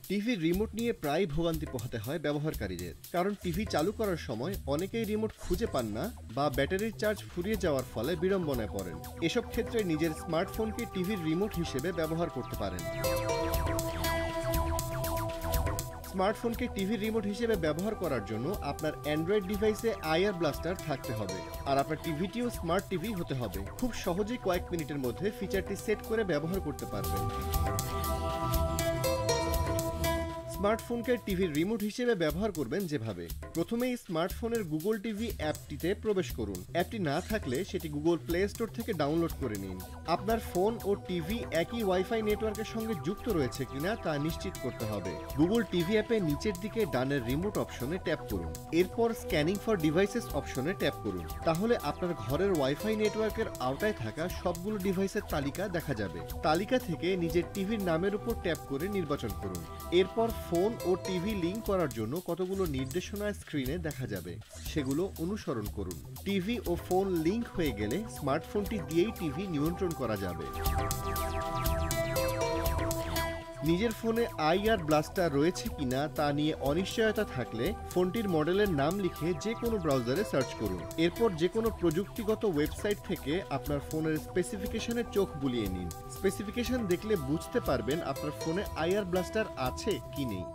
টিভির রিমোট নিয়ে প্রায় ভোগান্তি পোহাতে হয় ব্যবহারকারীদের, কারণ টিভি চালু করার সময় অনেকেই রিমোট খুঁজে পান না বা ব্যাটারির চার্জ ফুরিয়ে যাওয়ার ফলে বিড়ম্বনায় পড়েন। এসব ক্ষেত্রে নিজের স্মার্টফোনকে টিভির রিমোট হিসেবে ব্যবহার করতে পারেন। স্মার্টফোনকে টিভির রিমোট হিসেবে ব্যবহার করার জন্য আপনার অ্যান্ড্রয়েড ডিভাইসে আইআর ব্লাস্টার থাকতে হবে, আর আপনার টিভিটিও স্মার্ট টিভি হতে হবে। খুব সহজেই কয়েক মিনিটের মধ্যে ফিচারটি সেট করে ব্যবহার করতে পারবেন। স্মার্টফোনকে টিভির রিমোট হিসেবে ব্যবহার করবেন যেভাবে: প্রথমেই স্মার্টফোনের গুগল টিভি অ্যাপটিতে প্রবেশ করুন। অ্যাপটি না থাকলে সেটি গুগল প্লে স্টোর থেকে ডাউনলোড করে নিন। আপনার ফোন ও টিভি একই ওয়াইফাই নেটওয়ার্কের সঙ্গে যুক্ত রয়েছে কিনা তা নিশ্চিত করতে হবে। গুগল টিভি অ্যাপে নিচের দিকে ডানের রিমোট অপশনে ট্যাপ করুন। এরপর স্ক্যানিং ফর ডিভাইসেস অপশনে ট্যাপ করুন। তাহলে আপনার ঘরের ওয়াইফাই নেটওয়ার্কের আওতায় থাকা সবগুলো ডিভাইসের তালিকা দেখা যাবে। তালিকা থেকে নিজের টিভির নামের উপর ট্যাপ করে নির্বাচন করুন। এরপর ফোন ও টিভি লিংক করার জন্য কতগুলো নির্দেশনা স্ক্রিনে দেখা যাবে, সেগুলো অনুসরণ করুন। টিভি ও ফোন লিংক হয়ে গেলে স্মার্টফোনটি দিয়েই টিভি নিয়ন্ত্রণ করা যাবে। নিজের ফোনে আইআর ব্লাস্টার রয়েছে কিনা তা নিয়ে অনিশ্চয়তা থাকলে ফোনটির মডেলের নাম লিখে যে কোনো ব্রাউজারে সার্চ করুন। এরপর যে কোনো প্রযুক্তিগত ওয়েবসাইট থেকে আপনার ফোনের স্পেসিফিকেশনে চোখ বুলিয়ে নিন। স্পেসিফিকেশন দেখলে বুঝতে পারবেন আপনার ফোনে আইআর ব্লাস্টার আছে কি নেই।